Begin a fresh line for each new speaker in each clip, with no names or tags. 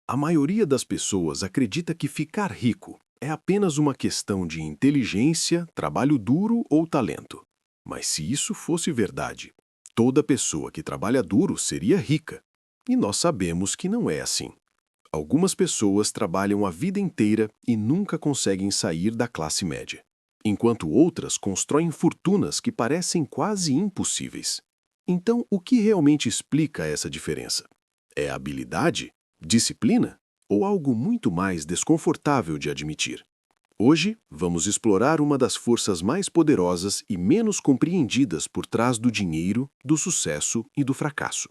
A maioria das pessoas acredita que ficar rico é apenas uma questão de inteligência, trabalho duro ou talento. Mas se isso fosse verdade, toda pessoa que trabalha duro seria rica. E nós sabemos que não é assim. Algumas pessoas trabalham a vida inteira e nunca conseguem sair da classe média, enquanto outras constroem fortunas que parecem quase impossíveis. Então, o que realmente explica essa diferença? É habilidade? Disciplina? Ou algo muito mais desconfortável de admitir? Hoje, vamos explorar uma das forças mais poderosas e menos compreendidas por trás do dinheiro, do sucesso e do fracasso.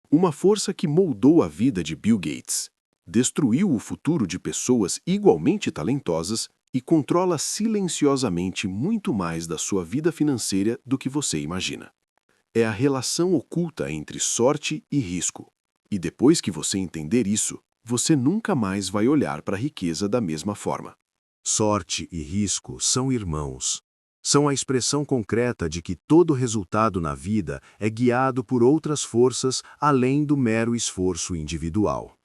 Uma força que moldou a vida de Bill Gates, destruiu o futuro de pessoas igualmente talentosas e controla silenciosamente muito mais da sua vida financeira do que você imagina. É a relação oculta entre sorte e risco. E depois que você entender isso, você nunca mais vai olhar para a riqueza da mesma forma.
Sorte e risco são irmãos. São a expressão concreta de que todo resultado na vida é guiado por outras forças além do mero esforço individual.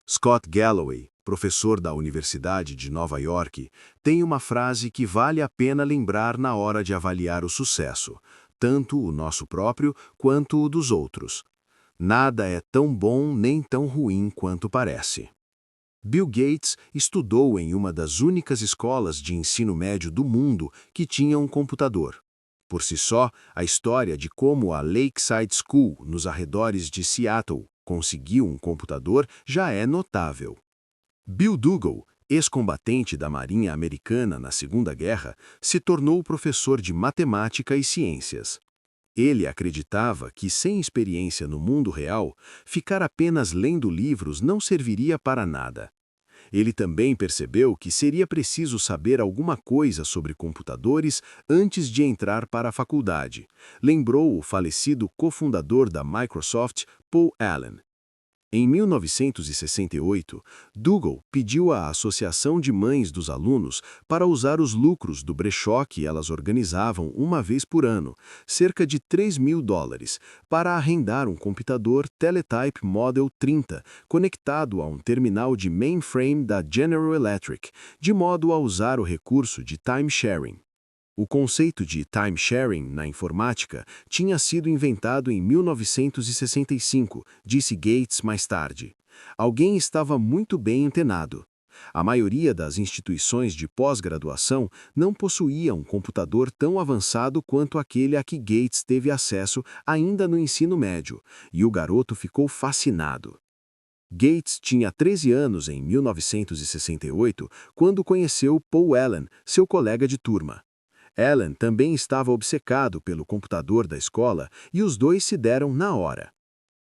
Scott Galloway, professor da Universidade de Nova York, tem uma frase que vale a pena lembrar na hora de avaliar o sucesso, tanto o nosso próprio quanto o dos outros. Nada é tão bom nem tão ruim quanto parece. Bill Gates estudou em uma das únicas escolas de ensino médio do mundo que tinha um computador. Por si só, a história de como a Lakeside School, nos arredores de Seattle, conseguiu um computador já é notável. Bill Dougal, ex-combatente da Marinha Americana na Segunda Guerra, se tornou professor de matemática e ciências. Ele acreditava que, sem experiência no mundo real, ficar apenas lendo livros não serviria para nada. Ele também percebeu que seria preciso saber alguma coisa sobre computadores antes de entrar para a faculdade. Lembrou o falecido cofundador da Microsoft, Paul Allen. Em 1968, Dougal pediu à Associação de Mães dos Alunos para usar os lucros do brechó que elas organizavam uma vez por ano, cerca de $3.000, para arrendar um computador Teletype Model 30 conectado a um terminal de mainframe da General Electric, de modo a usar o recurso de time-sharing. O conceito de time-sharing na informática tinha sido inventado em 1965, disse Gates mais tarde. Alguém estava muito bem antenado. A maioria das instituições de pós-graduação não possuía um computador tão avançado quanto aquele a que Gates teve acesso ainda no ensino médio, e o garoto ficou fascinado. Gates tinha 13 anos em 1968 quando conheceu Paul Allen, seu colega de turma. Allen também estava obcecado pelo computador da escola e os dois se deram na hora.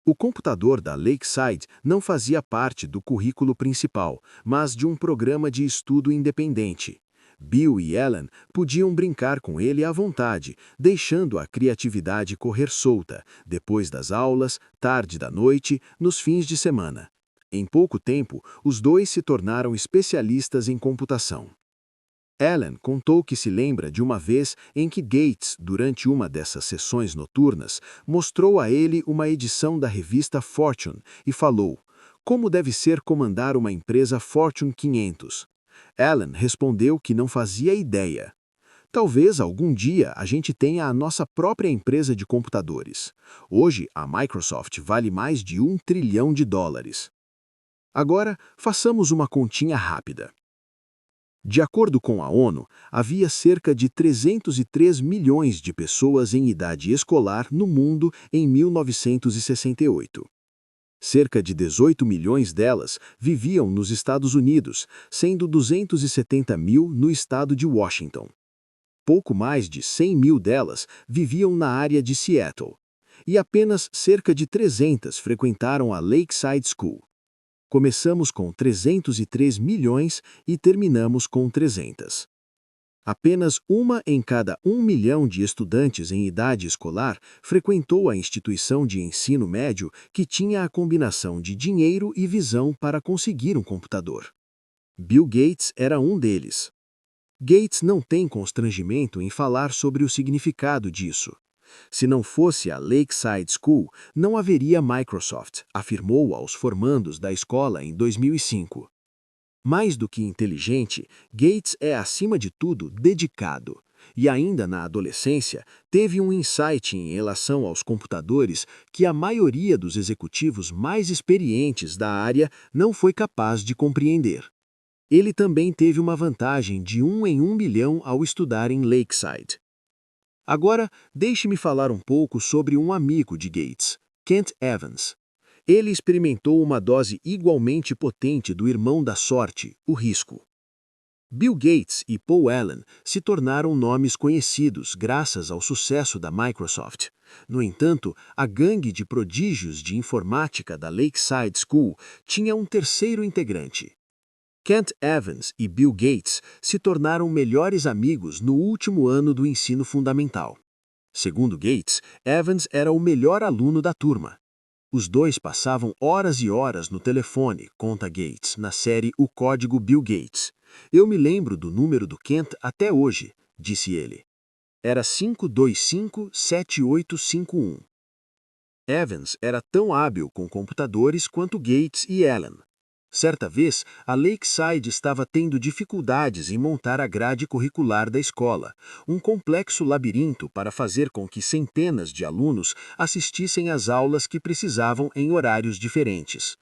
O computador da Lakeside não fazia parte do currículo principal, mas de um programa de estudo independente. Bill e Allen podiam brincar com ele à vontade, deixando a criatividade correr solta, depois das aulas, tarde da noite, nos fins de semana. Em pouco tempo, os dois se tornaram especialistas em computação. Allen contou que se lembra de uma vez em que Gates, durante uma dessas sessões noturnas, mostrou a ele uma edição da revista Fortune e falou: "Como deve ser comandar uma empresa Fortune 500?" Allen respondeu que não fazia ideia. "Talvez algum dia a gente tenha a nossa própria empresa de computadores. Hoje, a Microsoft vale mais de $1 trilhão. Agora, façamos uma continha rápida. De acordo com a ONU, havia cerca de 303 milhões de pessoas em idade escolar no mundo em 1968. Cerca de 18 milhões delas viviam nos Estados Unidos, sendo 270 mil no estado de Washington. Pouco mais de 100 mil delas viviam na área de Seattle. E apenas cerca de 300 frequentaram a Lakeside School. Começamos com 303 milhões e terminamos com 300. Apenas uma em cada 1 milhão de estudantes em idade escolar frequentou a instituição de ensino médio que tinha a combinação de dinheiro e visão para conseguir um computador. Bill Gates era um deles. Gates não tem constrangimento em falar sobre o significado disso.
Se não fosse a Lakeside School, não haveria Microsoft, afirmou aos formandos da escola em 2005. Mais do que inteligente, Gates é, acima de tudo, dedicado. E ainda na adolescência, teve um insight em relação aos computadores que a maioria dos executivos mais experientes da área não foi capaz de compreender. Ele também teve uma vantagem de 1 em 1 milhão ao estudar em Lakeside. Agora, deixe-me falar um pouco sobre um amigo de Gates, Kent Evans. Ele experimentou uma dose igualmente potente do irmão da sorte, o risco. Bill Gates e Paul Allen se tornaram nomes conhecidos graças ao sucesso da Microsoft. No entanto, a gangue de prodígios de informática da Lakeside School tinha um terceiro integrante. Kent Evans e Bill Gates se tornaram melhores amigos no último ano do ensino fundamental. Segundo Gates, Evans era o melhor aluno da turma. Os dois passavam horas e horas no telefone, conta Gates, na série O Código Bill Gates. Eu me lembro do número do Kent até hoje, disse ele. Era 525-7851. Evans era tão hábil com computadores quanto Gates e Allen. Certa vez, a Lakeside estava tendo dificuldades em montar a grade curricular da escola, um complexo labirinto para fazer com que centenas de alunos assistissem às aulas que precisavam em horários diferentes.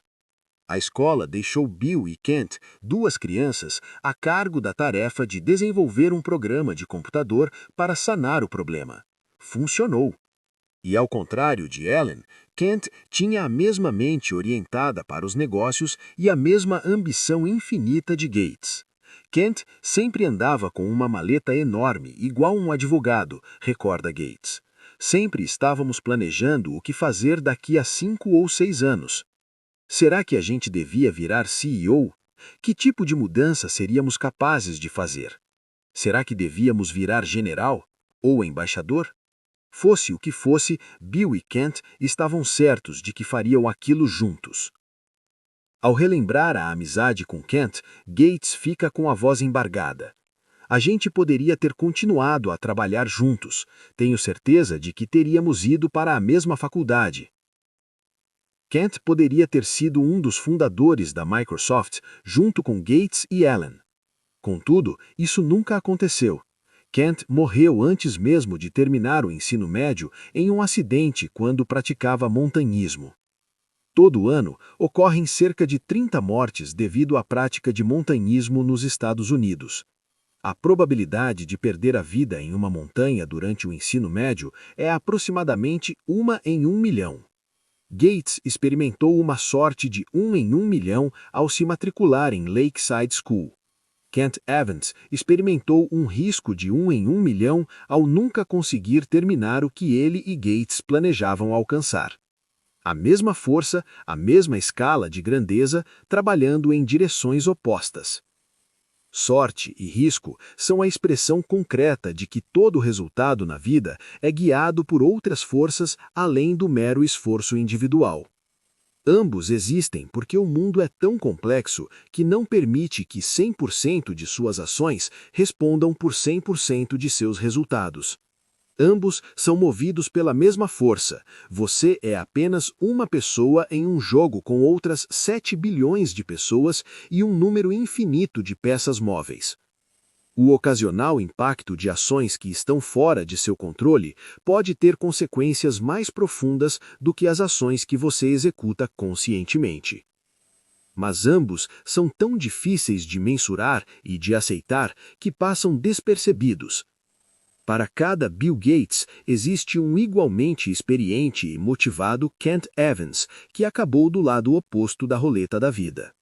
A escola deixou Bill e Kent, duas crianças, a cargo da tarefa de desenvolver um programa de computador para sanar o problema. Funcionou. E ao contrário de Allen, Kent tinha a mesma mente orientada para os negócios e a mesma ambição infinita de Gates. Kent sempre andava com uma maleta enorme, igual um advogado, recorda Gates. Sempre estávamos planejando o que fazer daqui a 5 ou 6 anos. Será que a gente devia virar CEO? Que tipo de mudança seríamos capazes de fazer? Será que devíamos virar general? Ou embaixador? Fosse o que fosse, Bill e Kent estavam certos de que fariam aquilo juntos. Ao relembrar a amizade com Kent, Gates fica com a voz embargada. A gente poderia ter continuado a trabalhar juntos. Tenho certeza de que teríamos ido para a mesma faculdade. Kent poderia ter sido um dos fundadores da Microsoft junto com Gates e Allen. Contudo, isso nunca aconteceu. Kent morreu antes mesmo de terminar o ensino médio em um acidente quando praticava montanhismo. Todo ano, ocorrem cerca de 30 mortes devido à prática de montanhismo nos Estados Unidos. A probabilidade de perder a vida em uma montanha durante o ensino médio é aproximadamente 1 em 1 milhão. Gates experimentou uma sorte de 1 em 1 milhão ao se matricular em Lakeside School. Kent Evans experimentou um risco de 1 em 1 milhão ao nunca conseguir terminar o que ele e Gates planejavam alcançar. A mesma força, a mesma escala de grandeza, trabalhando em direções opostas. Sorte e risco são a expressão concreta de que todo resultado na vida é guiado por outras forças além do mero esforço individual. Ambos existem porque o mundo é tão complexo que não permite que 100% de suas ações respondam por 100% de seus resultados. Ambos são movidos pela mesma força. Você é apenas uma pessoa em um jogo com outras 7 bilhões de pessoas e um número infinito de peças móveis. O ocasional impacto de ações que estão fora de seu controle pode ter consequências mais profundas do que as ações que você executa conscientemente. Mas ambos são tão difíceis de mensurar e de aceitar que passam despercebidos. Para cada Bill Gates, existe um igualmente experiente e motivado Kent Evans, que acabou do lado oposto da roleta da vida.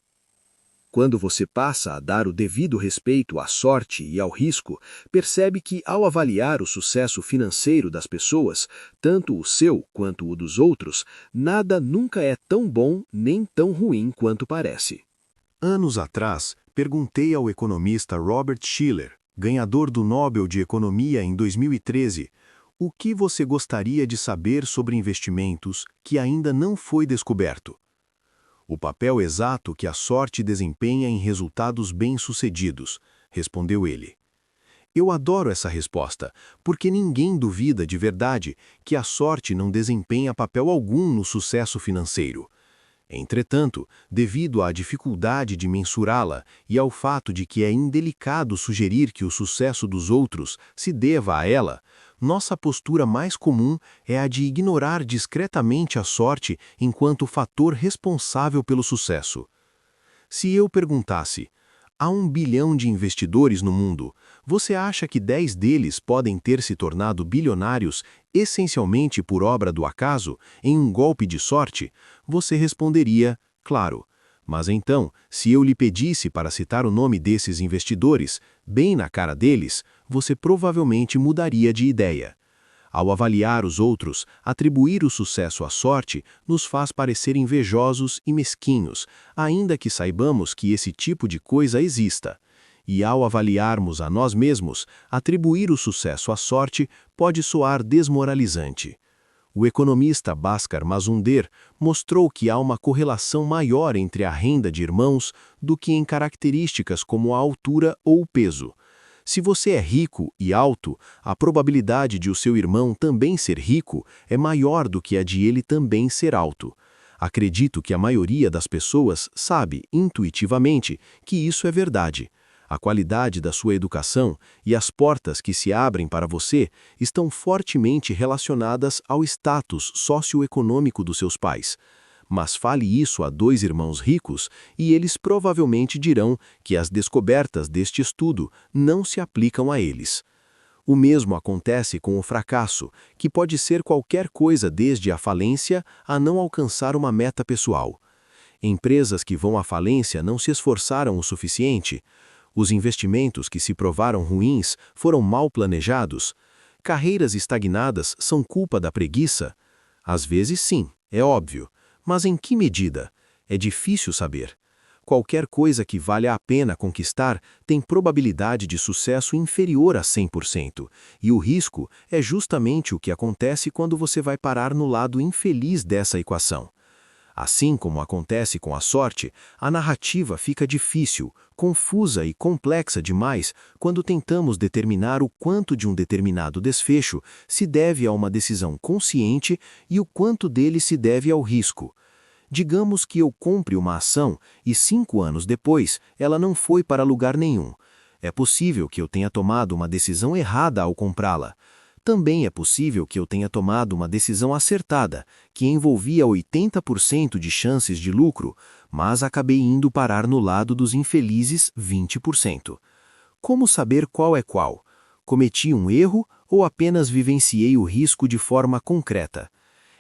Quando você passa a dar o devido respeito à sorte e ao risco, percebe que, ao avaliar o sucesso financeiro das pessoas, tanto o seu quanto o dos outros, nada nunca é tão bom nem tão ruim quanto parece.
Anos atrás, perguntei ao economista Robert Shiller, ganhador do Nobel de Economia em 2013, o que você gostaria de saber sobre investimentos que ainda não foi descoberto. O papel exato que a sorte desempenha em resultados bem-sucedidos, respondeu ele. Eu adoro essa resposta, porque ninguém duvida de verdade que a sorte não desempenha papel algum no sucesso financeiro. Entretanto, devido à dificuldade de mensurá-la e ao fato de que é indelicado sugerir que o sucesso dos outros se deva a ela, nossa postura mais comum é a de ignorar discretamente a sorte enquanto fator responsável pelo sucesso. Se eu perguntasse, há 1 bilhão de investidores no mundo, você acha que 10 deles podem ter se tornado bilionários essencialmente por obra do acaso, em um golpe de sorte? Você responderia, claro. Mas então, se eu lhe pedisse para citar o nome desses investidores, bem na cara deles, você provavelmente mudaria de ideia. Ao avaliar os outros, atribuir o sucesso à sorte nos faz parecer invejosos e mesquinhos, ainda que saibamos que esse tipo de coisa exista. E ao avaliarmos a nós mesmos, atribuir o sucesso à sorte pode soar desmoralizante. O economista Bhaskar Mazumder mostrou que há uma correlação maior entre a renda de irmãos do que em características como a altura ou o peso. Se você é rico e alto, a probabilidade de o seu irmão também ser rico é maior do que a de ele também ser alto. Acredito que a maioria das pessoas sabe, intuitivamente, que isso é verdade. A qualidade da sua educação e as portas que se abrem para você estão fortemente relacionadas ao status socioeconômico dos seus pais. Mas fale isso a 2 irmãos ricos e eles provavelmente dirão que as descobertas deste estudo não se aplicam a eles. O mesmo acontece com o fracasso, que pode ser qualquer coisa desde a falência a não alcançar uma meta pessoal. Empresas que vão à falência não se esforçaram o suficiente. Os investimentos que se provaram ruins foram mal planejados. Carreiras estagnadas são culpa da preguiça? Às vezes sim, é óbvio. Mas em que medida? É difícil saber. Qualquer coisa que valha a pena conquistar tem probabilidade de sucesso inferior a 100%, e o risco é justamente o que acontece quando você vai parar no lado infeliz dessa equação. Assim como acontece com a sorte, a narrativa fica difícil, confusa e complexa demais quando tentamos determinar o quanto de um determinado desfecho se deve a uma decisão consciente e o quanto dele se deve ao risco. Digamos que eu compre uma ação e 5 anos depois ela não foi para lugar nenhum. É possível que eu tenha tomado uma decisão errada ao comprá-la. Também é possível que eu tenha tomado uma decisão acertada, que envolvia 80% de chances de lucro, mas acabei indo parar no lado dos infelizes 20%. Como saber qual é qual? Cometi um erro ou apenas vivenciei o risco de forma concreta?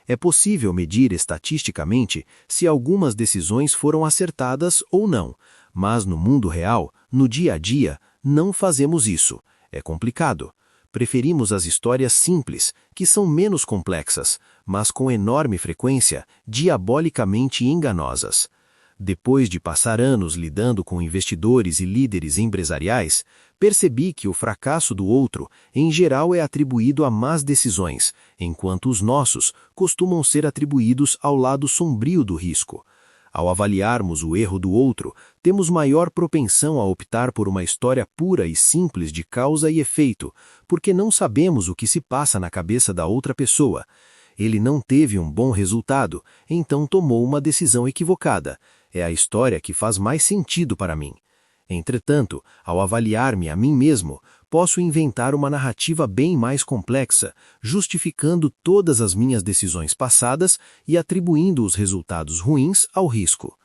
É possível medir estatisticamente se algumas decisões foram acertadas ou não, mas no mundo real, no dia a dia, não fazemos isso. É complicado. Preferimos as histórias simples, que são menos complexas, mas com enorme frequência, diabolicamente enganosas. Depois de passar anos lidando com investidores e líderes empresariais, percebi que o fracasso do outro, em geral, é atribuído a más decisões, enquanto os nossos costumam ser atribuídos ao lado sombrio do risco. Ao avaliarmos o erro do outro, temos maior propensão a optar por uma história pura e simples de causa e efeito, porque não sabemos o que se passa na cabeça da outra pessoa. Ele não teve um bom resultado, então tomou uma decisão equivocada. É a história que faz mais sentido para mim. Entretanto, ao avaliar-me a mim mesmo, posso inventar uma narrativa bem mais complexa, justificando todas as minhas decisões passadas e atribuindo os resultados ruins ao risco.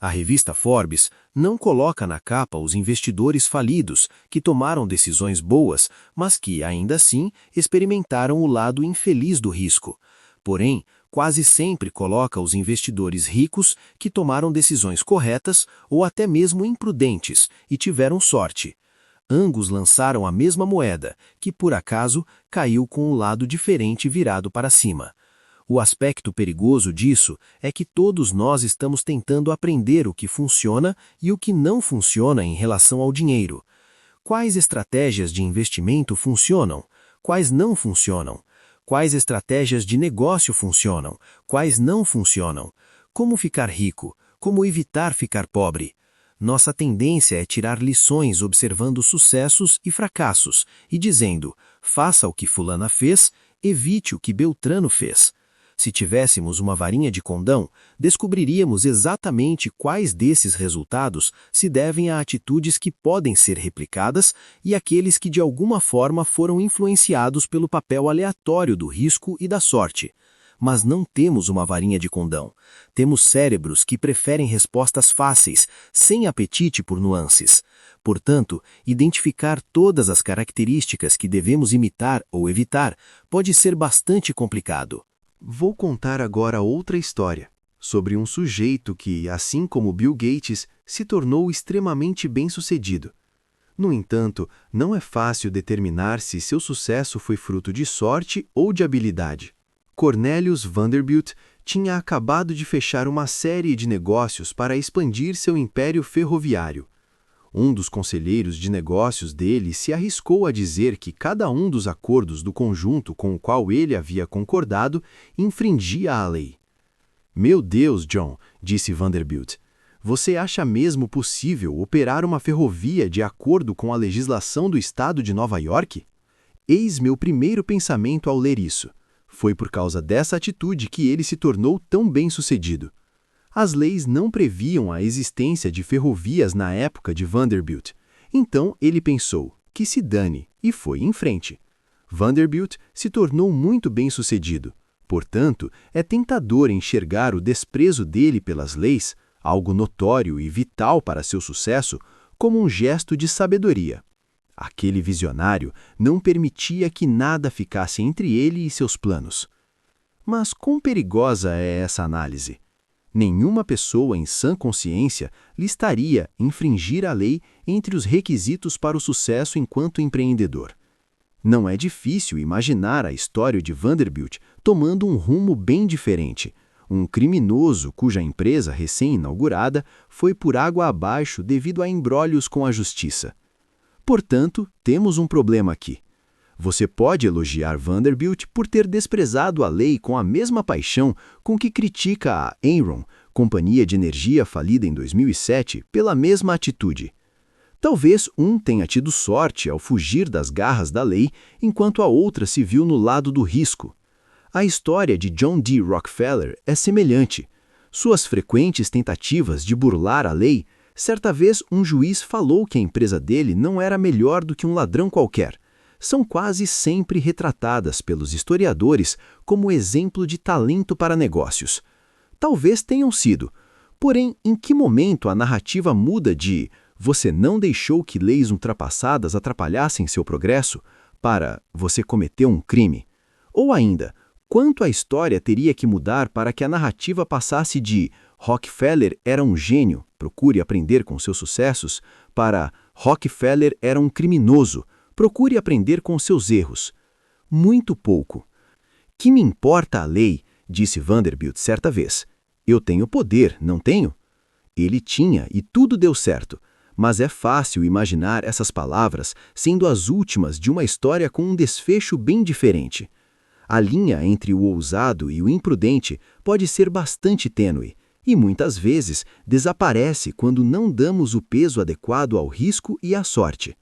A revista Forbes não coloca na capa os investidores falidos que tomaram decisões boas, mas que, ainda assim, experimentaram o lado infeliz do risco. Porém, quase sempre coloca os investidores ricos que tomaram decisões corretas ou até mesmo imprudentes e tiveram sorte. Ambos lançaram a mesma moeda, que por acaso caiu com um lado diferente virado para cima. O aspecto perigoso disso é que todos nós estamos tentando aprender o que funciona e o que não funciona em relação ao dinheiro. Quais estratégias de investimento funcionam? Quais não funcionam? Quais estratégias de negócio funcionam? Quais não funcionam? Como ficar rico? Como evitar ficar pobre?
Nossa tendência é tirar lições observando sucessos e fracassos e dizendo: faça o que fulana fez, evite o que Beltrano fez. Se tivéssemos uma varinha de condão, descobriríamos exatamente quais desses resultados se devem a atitudes que podem ser replicadas e aqueles que de alguma forma foram influenciados pelo papel aleatório do risco e da sorte. Mas não temos uma varinha de condão. Temos cérebros que preferem respostas fáceis, sem apetite por nuances. Portanto, identificar todas as características que devemos imitar ou evitar pode ser bastante complicado.
Vou contar agora outra história, sobre um sujeito que, assim como Bill Gates, se tornou extremamente bem-sucedido. No entanto, não é fácil determinar se seu sucesso foi fruto de sorte ou de habilidade. Cornelius Vanderbilt tinha acabado de fechar uma série de negócios para expandir seu império ferroviário. Um dos conselheiros de negócios dele se arriscou a dizer que cada um dos acordos do conjunto com o qual ele havia concordado infringia a lei. "Meu Deus, John", disse Vanderbilt, "você acha mesmo possível operar uma ferrovia de acordo com a legislação do estado de Nova York? Eis meu primeiro pensamento ao ler isso. Foi por causa dessa atitude que ele se tornou tão bem-sucedido. As leis não previam a existência de ferrovias na época de Vanderbilt. Então ele pensou, que se dane, e foi em frente. Vanderbilt se tornou muito bem-sucedido. Portanto, é tentador enxergar o desprezo dele pelas leis, algo notório e vital para seu sucesso, como um gesto de sabedoria. Aquele visionário não permitia que nada ficasse entre ele e seus planos. Mas quão perigosa é essa análise? Nenhuma pessoa em sã consciência listaria infringir a lei entre os requisitos para o sucesso enquanto empreendedor. Não é difícil imaginar a história de Vanderbilt tomando um rumo bem diferente. Um criminoso cuja empresa recém-inaugurada foi por água abaixo devido a embrólios com a justiça. Portanto, temos um problema aqui. Você pode elogiar Vanderbilt por ter desprezado a lei com a mesma paixão com que critica a Enron, companhia de energia falida em 2007, pela mesma atitude. Talvez um tenha tido sorte ao fugir das garras da lei, enquanto a outra se viu no lado do risco. A história de John D. Rockefeller é semelhante. Suas frequentes tentativas de burlar a lei, certa vez um juiz falou que a empresa dele não era melhor do que um ladrão qualquer. São quase sempre retratadas pelos historiadores como exemplo de talento para negócios. Talvez tenham sido, porém, em que momento a narrativa muda de "você não deixou que leis ultrapassadas atrapalhassem seu progresso" para "você cometeu um crime"? Ou ainda, quanto a história teria que mudar para que a narrativa passasse de "Rockefeller era um gênio, procure aprender com seus sucessos" para "Rockefeller era um criminoso, procure aprender com seus erros"? Muito pouco. "Que me importa a lei", disse Vanderbilt certa vez. "Eu tenho poder, não tenho?" Ele tinha e tudo deu certo, mas é fácil imaginar essas palavras sendo as últimas de uma história com um desfecho bem diferente. A linha entre o ousado e o imprudente pode ser bastante tênue e muitas vezes desaparece quando não damos o peso adequado ao risco e à sorte.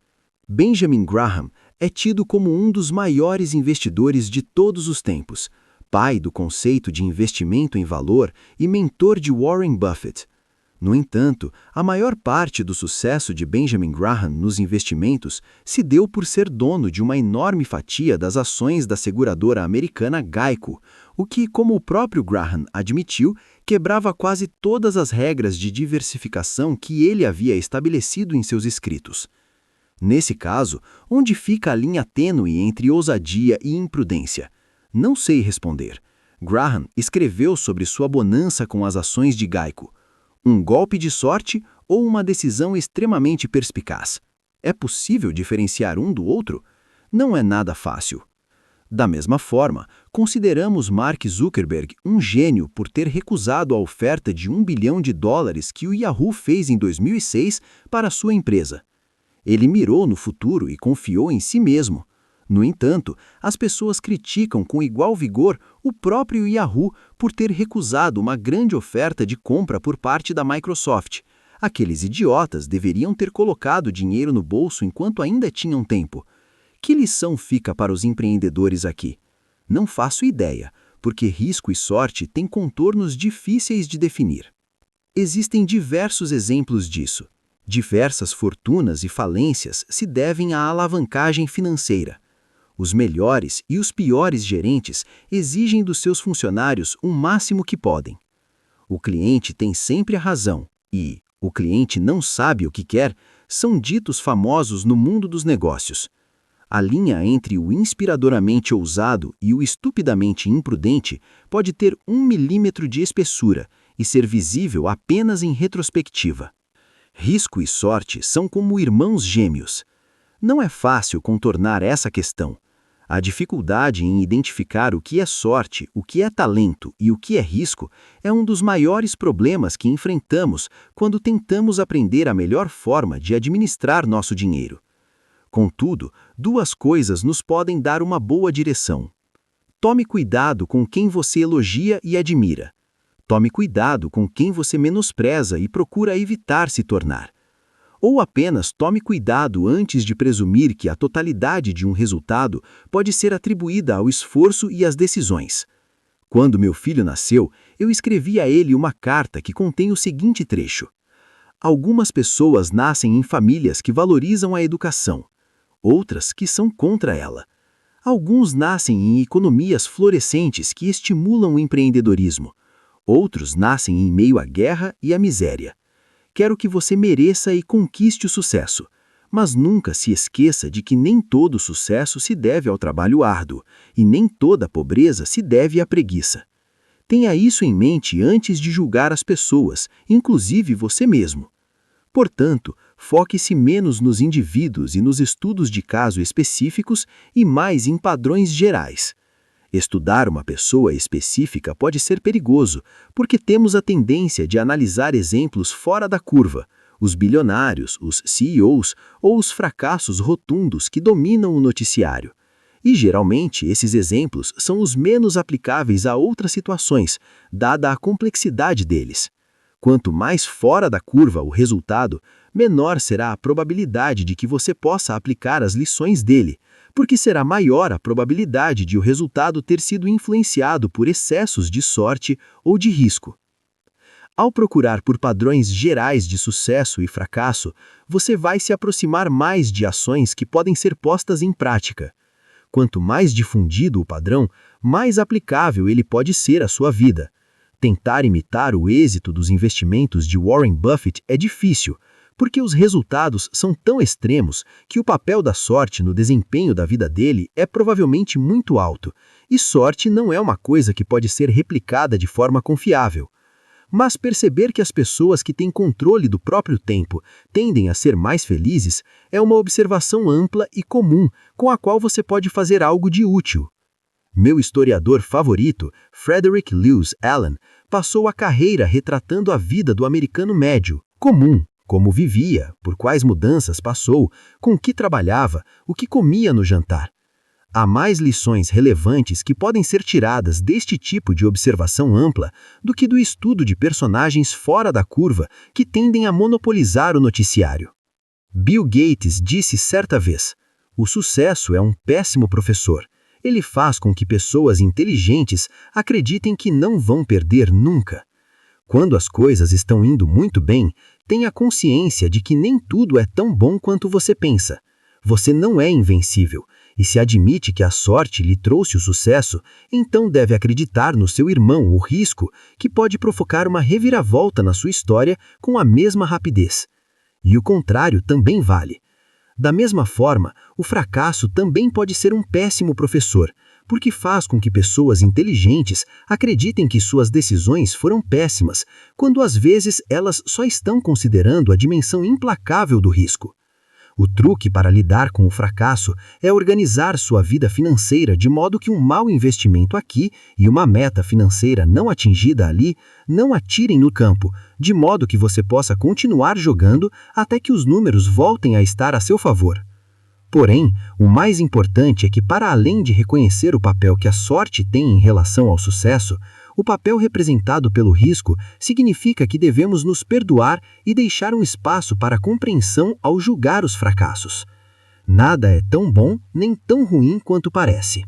Benjamin Graham é tido como um dos maiores investidores de todos os tempos, pai do conceito de investimento em valor e mentor de Warren Buffett. No entanto, a maior parte do sucesso de Benjamin Graham nos investimentos se deu por ser dono de uma enorme fatia das ações da seguradora americana Geico, o que, como o próprio Graham admitiu, quebrava quase todas as regras de diversificação que ele havia estabelecido em seus escritos. Nesse caso, onde fica a linha tênue entre ousadia e imprudência? Não sei responder. Graham escreveu sobre sua bonança com as ações de Geico. Um golpe de sorte ou uma decisão extremamente perspicaz? É possível diferenciar um do outro? Não é nada fácil. Da mesma forma, consideramos Mark Zuckerberg um gênio por ter recusado a oferta de $1 bilhão que o Yahoo fez em 2006 para sua empresa. Ele mirou no futuro e confiou em si mesmo. No entanto, as pessoas criticam com igual vigor o próprio Yahoo por ter recusado uma grande oferta de compra por parte da Microsoft,
Aqueles idiotas deveriam ter colocado dinheiro no bolso enquanto ainda tinham tempo. Que lição fica para os empreendedores aqui? Não faço ideia, porque risco e sorte têm contornos difíceis de definir. Existem diversos exemplos disso. Diversas fortunas e falências se devem à alavancagem financeira. Os melhores e os piores gerentes exigem dos seus funcionários o máximo que podem. O cliente tem sempre a razão e o cliente não sabe o que quer são ditos famosos no mundo dos negócios. A linha entre o inspiradoramente ousado e o estupidamente imprudente pode ter 1 milímetro de espessura e ser visível apenas em retrospectiva. Risco e sorte são como irmãos gêmeos. Não é fácil contornar essa questão. A dificuldade em identificar o que é sorte, o que é talento e o que é risco é um dos maiores problemas que enfrentamos quando tentamos aprender a melhor forma de administrar nosso dinheiro. Contudo, duas coisas nos podem dar uma boa direção. Tome cuidado com quem você elogia e admira. Tome cuidado com quem você menospreza e procura evitar se tornar. Ou apenas tome cuidado antes de presumir que a totalidade de um resultado pode ser atribuída ao esforço e às decisões. Quando meu filho nasceu, eu escrevi a ele uma carta que contém o seguinte trecho: algumas pessoas nascem em famílias que valorizam a educação, outras que são contra ela. Alguns nascem em economias florescentes que estimulam o empreendedorismo, outros nascem em meio à guerra e à miséria. Quero que você mereça e conquiste o sucesso, mas nunca se esqueça de que nem todo sucesso se deve ao trabalho árduo, e nem toda pobreza se deve à preguiça. Tenha isso em mente antes de julgar as pessoas, inclusive você mesmo. Portanto, foque-se menos nos indivíduos e nos estudos de caso específicos e mais em padrões gerais. Estudar uma pessoa específica pode ser perigoso, porque temos a tendência de analisar exemplos fora da curva, os bilionários, os CEOs ou os fracassos rotundos que dominam o noticiário. E, geralmente, esses exemplos são os menos aplicáveis a outras situações, dada a complexidade deles. Quanto mais fora da curva o resultado, menor será a probabilidade de que você possa aplicar as lições dele, porque será maior a probabilidade de o resultado ter sido influenciado por excessos de sorte ou de risco. Ao procurar por padrões gerais de sucesso e fracasso, você vai se aproximar mais de ações que podem ser postas em prática. Quanto mais difundido o padrão, mais aplicável ele pode ser à sua vida. Tentar imitar o êxito dos investimentos de Warren Buffett é difícil, porque os resultados são tão extremos que o papel da sorte no desempenho da vida dele é provavelmente muito alto, e sorte não é uma coisa que pode ser replicada de forma confiável. Mas perceber que as pessoas que têm controle do próprio tempo tendem a ser mais felizes é uma observação ampla e comum com a qual você pode fazer algo de útil. Meu historiador favorito, Frederick Lewis Allen, passou a carreira retratando a vida do americano médio, comum, como vivia, por quais mudanças passou, com que trabalhava, o que comia no jantar. Há mais lições relevantes que podem ser tiradas deste tipo de observação ampla do que do estudo de personagens fora da curva que tendem a monopolizar o noticiário. Bill Gates disse certa vez: "O sucesso é um péssimo professor. Ele faz com que pessoas inteligentes acreditem que não vão perder nunca." Quando as coisas estão indo muito bem, tenha consciência de que nem tudo é tão bom quanto você pensa. Você não é invencível, e se admite que a sorte lhe trouxe o sucesso, então deve acreditar no seu irmão, o risco, que pode provocar uma reviravolta na sua história com a mesma rapidez. E o contrário também vale. Da mesma forma, o fracasso também pode ser um péssimo professor, porque faz com que pessoas inteligentes acreditem que suas decisões foram péssimas, quando às vezes elas só estão considerando a dimensão implacável do risco. O truque para lidar com o fracasso é organizar sua vida financeira de modo que um mau investimento aqui e uma meta financeira não atingida ali não atirem no campo, de modo que você possa continuar jogando até que os números voltem a estar a seu favor. Porém, o mais importante é que, para além de reconhecer o papel que a sorte tem em relação ao sucesso,
O papel representado pelo risco significa que devemos nos perdoar e deixar um espaço para a compreensão ao julgar os fracassos. Nada é tão bom nem tão ruim quanto parece.